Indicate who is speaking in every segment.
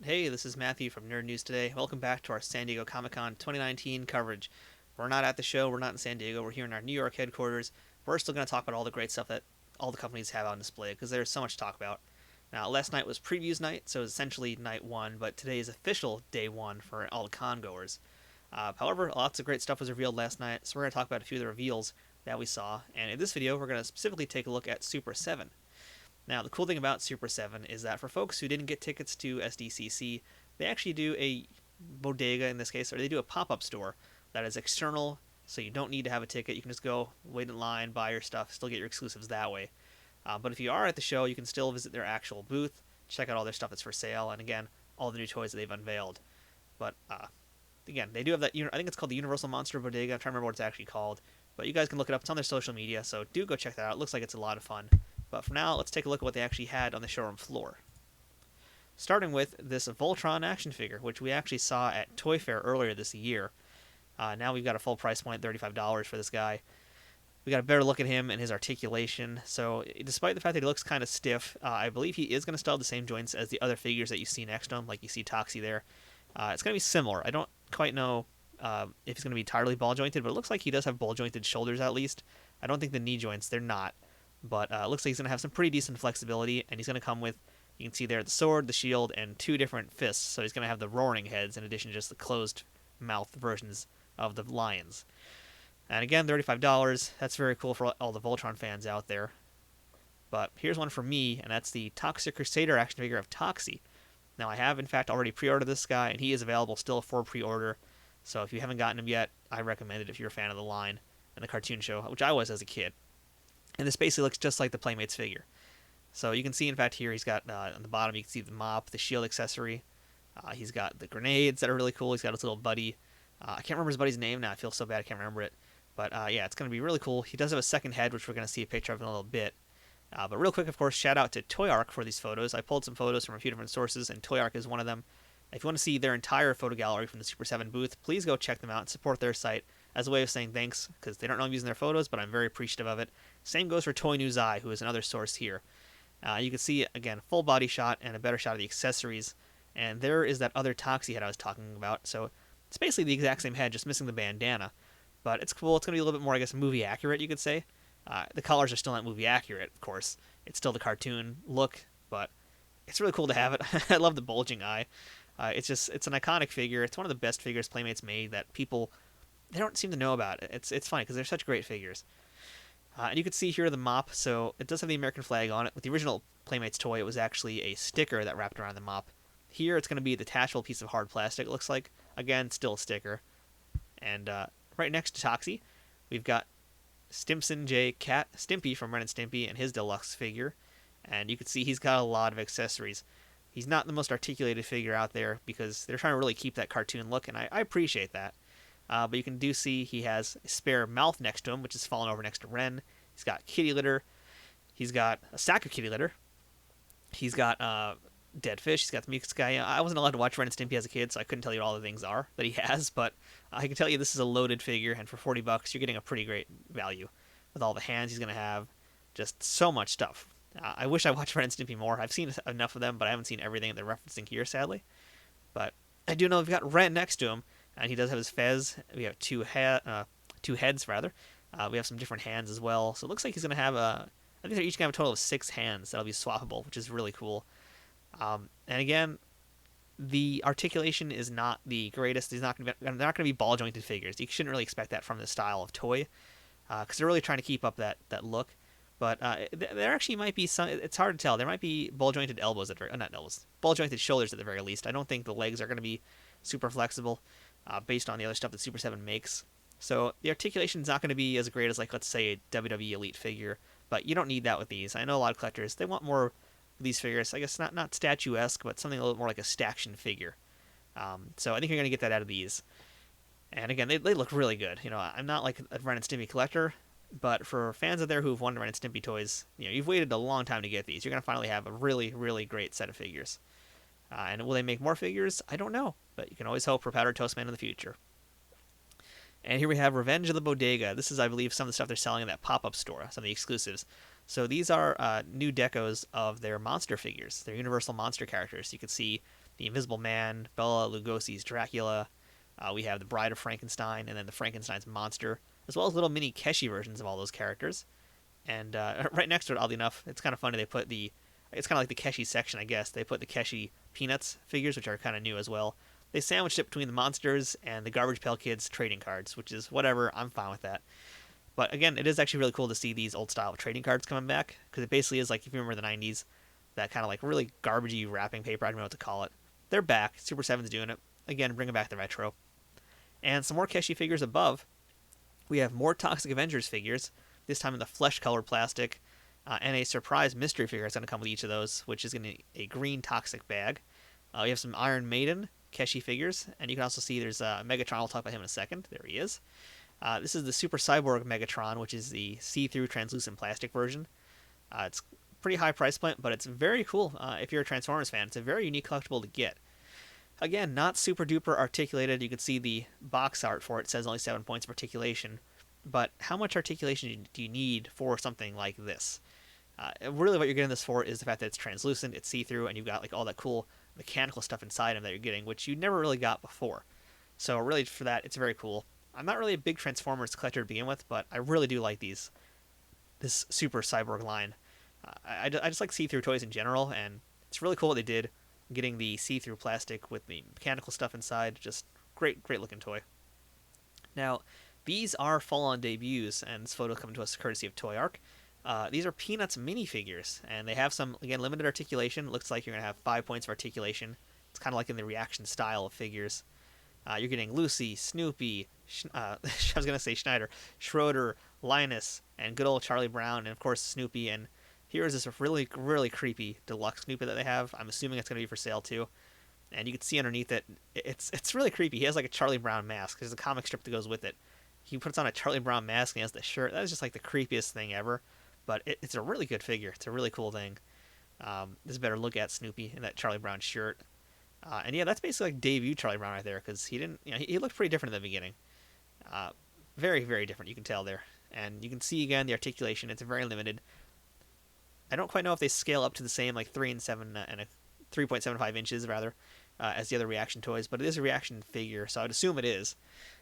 Speaker 1: Hey, this is Matthew from Nerd News Today. Welcome back to our San Diego Comic-Con 2019 coverage. We're not at the show, we're not in San Diego, we're here in our New York headquarters. We're still going to talk about all the great stuff that all the companies have on display because there's so much to talk about. Now, last night was previews night, so it's essentially night one, but today is official day one for all the con goers. However, lots of great stuff was revealed last night, so we're going to talk about a few of the reveals that we saw. And in this video, we're going to specifically take a look at Super 7. Now, the cool thing about Super 7 is that for folks who didn't get tickets to SDCC, they actually do a bodega in this case, or they do a pop up store that is external, so you don't need to have a ticket. You can just go, wait in line, buy your stuff, still get your exclusives that way. But if you are at the show, you can still visit their actual booth, check out all their stuff that's for sale, and again, all the new toys that they've unveiled. But again, they do have that, I think it's called the Universal Monster Bodega. I'm trying to remember what it's actually called. But you guys can look it up. It's on their social media, so do go check that out. It looks like it's a lot of fun. But for now, let's take a look at what they actually had on the showroom floor. Starting with this Voltron action figure, which we actually saw at Toy Fair earlier this year. Now we've got a full price point, $35 for this guy. We got a better look at him and his articulation. So, despite the fact that he looks kind of stiff, I believe he is going to still have the same joints as the other figures that you see next to him, like you see Toxie there. It's going to be similar. I don't quite know if he's going to be entirely ball jointed, but it looks like he does have ball jointed shoulders at least. I don't think the knee joints, they're not. But it looks like he's going to have some pretty decent flexibility, and he's going to come with, you can see there, the sword, the shield, and two different fists. So he's going to have the roaring heads in addition to just the closed mouth versions of the lions. And again, $35. That's very cool for all the Voltron fans out there. But here's one for me, and that's the Toxic Crusader action figure of Toxie. Now, I have, in fact, already pre-ordered this guy, and he is available still for pre-order. So if you haven't gotten him yet, I recommend it if you're a fan of the line and the cartoon show, which I was as a kid. And this basically looks just like the Playmates figure. So you can see, in fact, here he's got, on the bottom, you can see the mop, the shield accessory. He's got the grenades that are really cool. He's got his little buddy. I can't remember his buddy's name now. I feel so bad I can't remember it. But yeah, it's going to be really cool. He does have a second head, which we're going to see a picture of in a little bit. But real quick, of course, shout out to ToyArk for these photos. I pulled some photos from a few different sources, and ToyArk is one of them. If you want to see their entire photo gallery from the Super 7 booth, please go check them out and support their site as a way of saying thanks, because they don't know I'm using their photos, but I'm very appreciative of it. Same goes for Toy News Eye, who is another source here. You can see, again, full body shot and a better shot of the accessories. And there is that other Toxie head I was talking about. So it's basically the exact same head, just missing the bandana. But it's cool. It's going to be a little bit more, I guess, movie accurate, you could say. The colors are still not movie accurate, of course. It's still the cartoon look, but it's really cool to have it. I love the bulging eye. It's an iconic figure. It's one of the best figures Playmates made that people, they don't seem to know about. It's funny because they're such great figures. And you can see here the mop, so it does have the American flag on it. With the original Playmates toy, it was actually a sticker that wrapped around the mop. Here, it's going to be a detachable piece of hard plastic, it looks like. Again, still a sticker. And right next to Toxie, we've got Stimson J. Cat Stimpy from Ren Stimpy and his deluxe figure. And you can see he's got a lot of accessories. He's not the most articulated figure out there because they're trying to really keep that cartoon look, and I appreciate that. But you can see he has a spare mouth next to him, which is fallen over next to Ren. He's got kitty litter. He's got a sack of kitty litter. He's got dead fish. He's got the Mucus guy. I wasn't allowed to watch Ren and Stimpy as a kid, so I couldn't tell you what all the things are that he has. But I can tell you this is a loaded figure, and for $40, you're getting a pretty great value with all the hands he's going to have. Just so much stuff. I wish I watched Ren and Stimpy more. I've seen enough of them, but I haven't seen everything they're referencing here, sadly. But I do know we've got Ren next to him, and he does have his fez. We have two heads, rather. We have some different hands as well. So it looks like he's going to have I think they're each going to have a total of 6 hands that'll be swappable, which is really cool. And again, the articulation is not the greatest. They're not going to be ball jointed figures. You shouldn't really expect that from this style of toy, because they're really trying to keep up that look. But there actually might be some. It's hard to tell. There might be ball jointed elbows not elbows, ball jointed shoulders at the very least. I don't think the legs are going to be super flexible, based on the other stuff that Super 7 makes. So the articulation is not going to be as great as, like, let's say, a WWE Elite figure. But you don't need that with these. I know a lot of collectors, they want more of these figures. I guess not statuesque, but something a little more like a staction figure. So I think you're going to get that out of these. And again, they look really good. I'm not like a Ren and Stimpy collector, but for fans out there who've wanted Ren and Stimpy toys, you've waited a long time to get these. You're going to finally have a really, really great set of figures. And will they make more figures? I don't know, but you can always hope for Powdered Toast Man in the future. And here we have Revenge of the Bodega. This is, I believe, some of the stuff they're selling in that pop-up store, some of the exclusives. So these are new decos of their monster figures, their Universal monster characters. You can see the Invisible Man, Bela Lugosi's Dracula. We have the Bride of Frankenstein, and then the Frankenstein's monster, as well as little mini Keshi versions of all those characters. And right next to it, oddly enough, it's kind of funny. They put it's kind of like the Keshi section, I guess. They put the Keshi Peanuts figures, which are kind of new as well. They sandwiched it between the monsters and the Garbage Pail Kids trading cards, which is whatever. I'm fine with that. But again, it is actually really cool to see these old style trading cards coming back, because it basically is like, if you remember the 90s, that kind of like really garbagey wrapping paper. I don't know what to call it. They're back. Super 7's doing it. Again, bringing back the retro. And some more Keshi figures above. We have more Toxic Avengers figures, this time in the flesh-colored plastic, and a surprise mystery figure is going to come with each of those, which is going to be a green toxic bag. We have some Iron Maiden Keshi figures, and you can also see there's Megatron. I'll talk about him in a second. There he is. This is the Super Cyborg Megatron, which is the see-through translucent plastic version. It's pretty high price point, but it's very cool. If you're a Transformers fan, it's a very unique collectible to get. Again, not super duper articulated. You can see the box art for it says only 7 points of articulation, but how much articulation do you need for something like this? Really what you're getting this for is the fact that it's translucent, it's see-through, and you've got like all that cool mechanical stuff inside him that you're getting, which you never really got before. So really for that, it's very cool. I'm not really a big Transformers collector to begin with, but I really do like this Super Cyborg line. I just like see-through toys in general, and it's really cool what they did, getting the see-through plastic with the mechanical stuff inside. Just great looking toy. Now, these are full-on debuts, and this photo coming to us courtesy of Toy Arc. These are Peanuts minifigures, and they have some, again, limited articulation. Looks like you're going to have 5 points of articulation. It's kind of like in the reaction style of figures. You're getting Lucy, Snoopy, I was going to say Schneider, Schroeder, Linus, and good old Charlie Brown, and of course Snoopy. And here is this really creepy deluxe Snoopy that they have. I'm assuming it's going to be for sale too. And you can see underneath it, it's really creepy. He has like a Charlie Brown mask. There's a comic strip that goes with it. He puts on a Charlie Brown mask and he has the shirt. That is just like the creepiest thing ever. But it's a really good figure. It's a really cool thing. This is a better look at Snoopy in that Charlie Brown shirt. And yeah, that's basically like debut Charlie Brown right there, because he didn't, he looked pretty different in the beginning. Very different, you can tell there. And you can see again the articulation. It's very limited. I don't quite know if they scale up to the same like 3.75 inches rather as the other reaction toys, but it is a reaction figure, so I'd assume it is.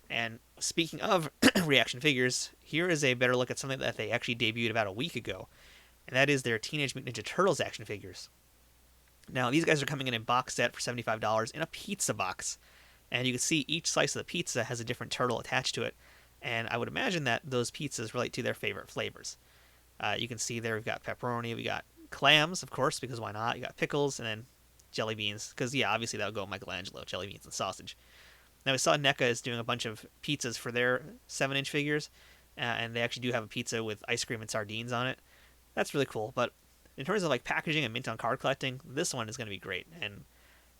Speaker 1: And speaking of reaction figures, here is a better look at something that they actually debuted about a week ago, and that is their Teenage Mutant Ninja Turtles action figures. Now, these guys are coming in a box set for $75 in a pizza box, and you can see each slice of the pizza has a different turtle attached to it, and I would imagine that those pizzas relate to their favorite flavors. You can see there we've got pepperoni, we got clams, of course, because why not? You got pickles, and then jelly beans, because yeah, obviously that would go with Michelangelo, jelly beans and sausage. Now, we saw NECA is doing a bunch of pizzas for their 7-inch figures, and they actually do have a pizza with ice cream and sardines on it. That's really cool, but in terms of like packaging and mint on card collecting, this one is going to be great. And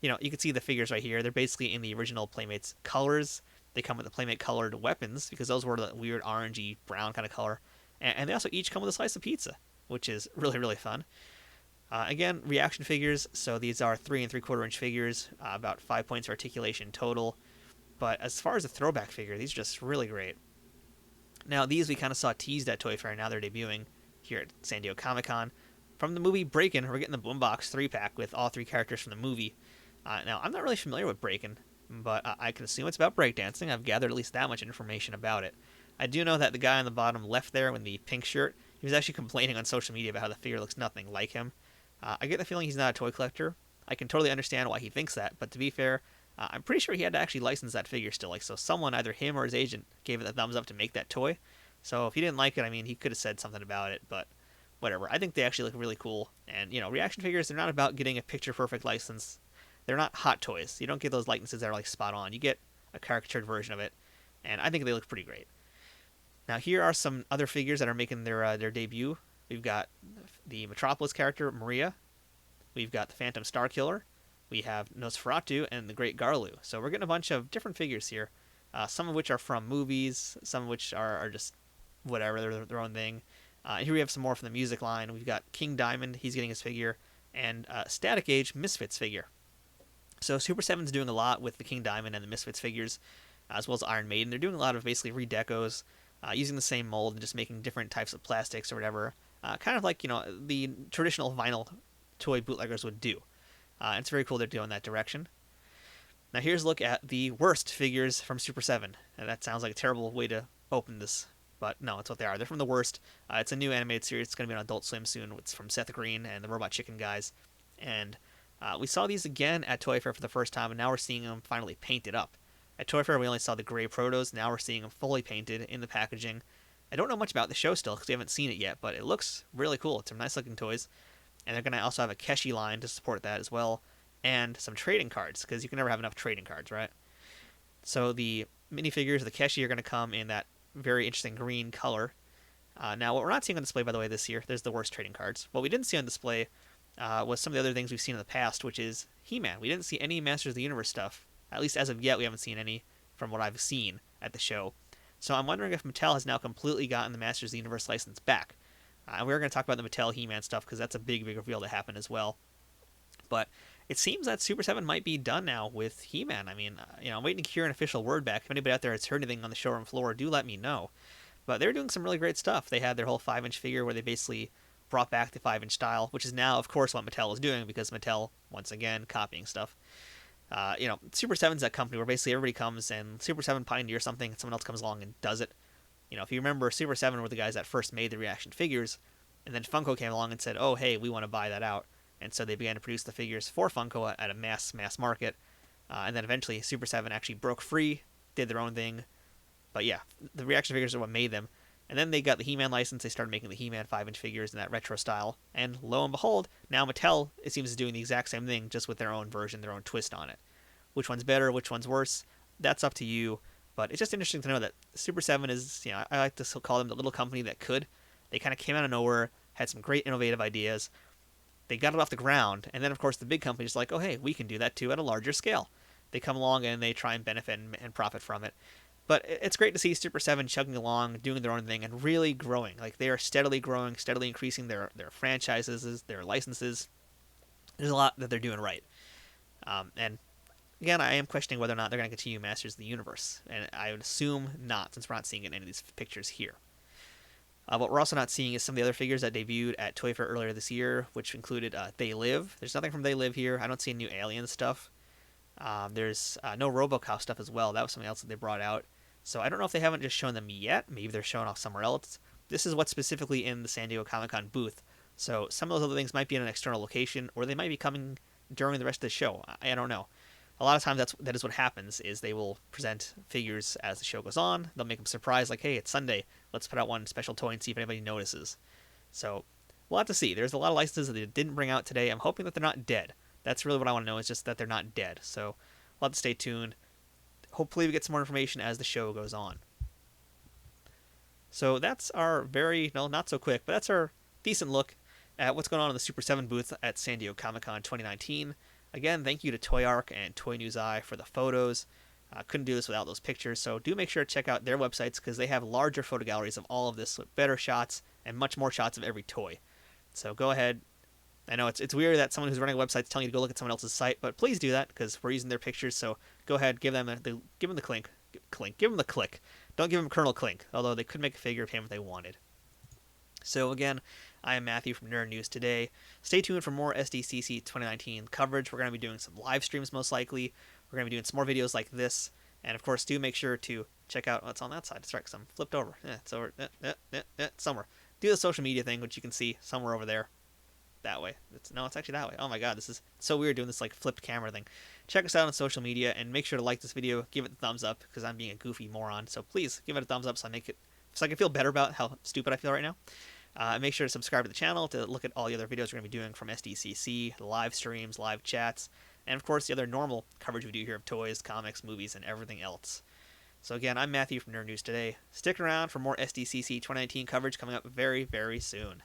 Speaker 1: you can see the figures right here. They're basically in the original Playmates colors. They come with the Playmate colored weapons, because those were the weird orangey brown kind of color. And they also each come with a slice of pizza, which is really fun. Again, reaction figures. So these are 3 3/4-inch figures, about 5 points of articulation total. But as far as a throwback figure, these are just really great. Now, these we kind of saw teased at Toy Fair. Now they're debuting here at San Diego Comic-Con. From the movie Breakin, we're getting the Boombox 3-pack with all 3 characters from the movie. Now, I'm not really familiar with Breakin, but I can assume it's about breakdancing. I've gathered at least that much information about it. I do know that the guy on the bottom left there in the pink shirt, he was actually complaining on social media about how the figure looks nothing like him. I get the feeling he's not a toy collector. I can totally understand why he thinks that, but to be fair, I'm pretty sure he had to actually license that figure still. So someone, either him or his agent, gave it the thumbs up to make that toy. So if he didn't like it, he could have said something about it, but whatever. I think they actually look really cool. And, reaction figures, they're not about getting a picture-perfect license. They're not hot toys. You don't get those likenesses that are, like, spot on. You get a caricatured version of it, and I think they look pretty great. Now, here are some other figures that are making their debut. We've got the Metropolis character, Maria. We've got the Phantom Starkiller. We have Nosferatu and the Great Garlu. So we're getting a bunch of different figures here, some of which are from movies, some of which are just whatever, they're their own thing. Here we have some more from the music line. We've got King Diamond, he's getting his figure, and Static Age Misfits figure. So Super 7's doing a lot with the King Diamond and the Misfits figures, as well as Iron Maiden. They're doing a lot of basically redecos, using the same mold and just making different types of plastics or whatever, kind of like, the traditional vinyl toy bootleggers would do. And it's very cool they're doing that direction. Now here's a look at the worst figures from Super 7. And that sounds like a terrible way to open this, but no, it's what they are. They're from the worst. It's a new animated series. It's going to be on Adult Swim soon. It's from Seth Green and the Robot Chicken guys. And we saw these again at Toy Fair for the first time, and now we're seeing them finally painted up. At Toy Fair, we only saw the gray protos. Now we're seeing them fully painted in the packaging. I don't know much about the show still because we haven't seen it yet, but it looks really cool. It's some nice looking toys. And they're going to also have a Keshi line to support that as well, and some trading cards, because you can never have enough trading cards, right? So the minifigures, the Keshi, are going to come in that very interesting green color. Now, what we're not seeing on display, by the way, this year, there's the worst trading cards. What we didn't see on display was some of the other things we've seen in the past, which is He-Man. We didn't see any Masters of the Universe stuff. At least as of yet, we haven't seen any from what I've seen at the show. So I'm wondering if Mattel has now completely gotten the Masters of the Universe license back. And we're going to talk about the Mattel He-Man stuff because that's a big reveal to happen as well. But it seems that Super 7 might be done now with He-Man. I mean, I'm waiting to hear an official word back. If anybody out there has heard anything on the showroom floor, do let me know. But they're doing some really great stuff. They had their whole 5-inch figure where they basically brought back the 5-inch style, which is now, of course, what Mattel is doing because Mattel, once again, copying stuff. Super 7's that company where basically everybody comes and Super 7 pioneers something and someone else comes along and does it. If you remember, Super 7 were the guys that first made the reaction figures, and then Funko came along and said, oh, hey, we want to buy that out. And so they began to produce the figures for Funko at a mass market. And then eventually Super 7 actually broke free, did their own thing. But yeah, the reaction figures are what made them. And then they got the He-Man license. They started making the He-Man 5-inch figures in that retro style. And lo and behold, now Mattel, it seems, is doing the exact same thing, just with their own version, their own twist on it. Which one's better, which one's worse, that's up to you. But it's just interesting to know that Super 7 is, I like to call them the little company that could. They kind of came out of nowhere, had some great innovative ideas. They got it off the ground, and then, of course, the big company's like, oh, hey, we can do that too at a larger scale. They come along and they try and benefit and profit from it. But it's great to see Super 7 chugging along, doing their own thing, and really growing. Like, they are steadily growing, steadily increasing their franchises, their licenses. There's a lot that they're doing right. And again, I am questioning whether or not they're going to continue Masters of the Universe. And I would assume not, since we're not seeing it in any of these pictures here. What we're also not seeing is some of the other figures that debuted at Toy Fair earlier this year, which included They Live. There's nothing from They Live here. I don't see any new Alien stuff. There's no RoboCop stuff as well. That was something else that they brought out. So I don't know if they haven't just shown them yet. Maybe they're showing off somewhere else. This is what's specifically in the San Diego Comic-Con booth. So some of those other things might be in an external location, or they might be coming during the rest of the show. I don't know. A lot of times that is what happens, is they will present figures as the show goes on. They'll make them surprised, like, hey, it's Sunday. Let's put out one special toy and see if anybody notices. So we'll have to see. There's a lot of licenses that they didn't bring out today. I'm hoping that they're not dead. That's really what I want to know, is just that they're not dead. So we'll have to stay tuned. Hopefully we get some more information as the show goes on. So that's our not so quick, but that's our decent look at what's going on in the Super 7 booth at San Diego Comic-Con 2019. Again, thank you to Toy Arc and Toy News Eye for the photos. Couldn't do this without those pictures, so do make sure to check out their websites because they have larger photo galleries of all of this with better shots and much more shots of every toy. So go ahead. I know it's weird that someone who's running a website is telling you to go look at someone else's site, but please do that because we're using their pictures. So go ahead, give them the click. Don't give them Colonel Clink, although they could make a figure of him if they wanted. So again, I am Matthew from Nerd News Today. Stay tuned for more SDCC 2019 coverage. We're going to be doing some live streams most likely. We're going to be doing some more videos like this. And of course, do make sure to check out what's on that side. That's right, because I'm flipped over. It's over somewhere. Do the social media thing, which you can see somewhere over there. That way. It's actually that way. Oh my god, this is so weird doing this like flipped camera thing. Check us out on social media and make sure to like this video. Give it a thumbs up because I'm being a goofy moron. So please give it a thumbs up so I can feel better about how stupid I feel right now. Make sure to subscribe to the channel to look at all the other videos we're going to be doing from SDCC, the live streams, live chats, and of course the other normal coverage we do here of toys, comics, movies, and everything else. So again, I'm Matthew from Nerd News Today. Stick around for more SDCC 2019 coverage coming up very, very soon.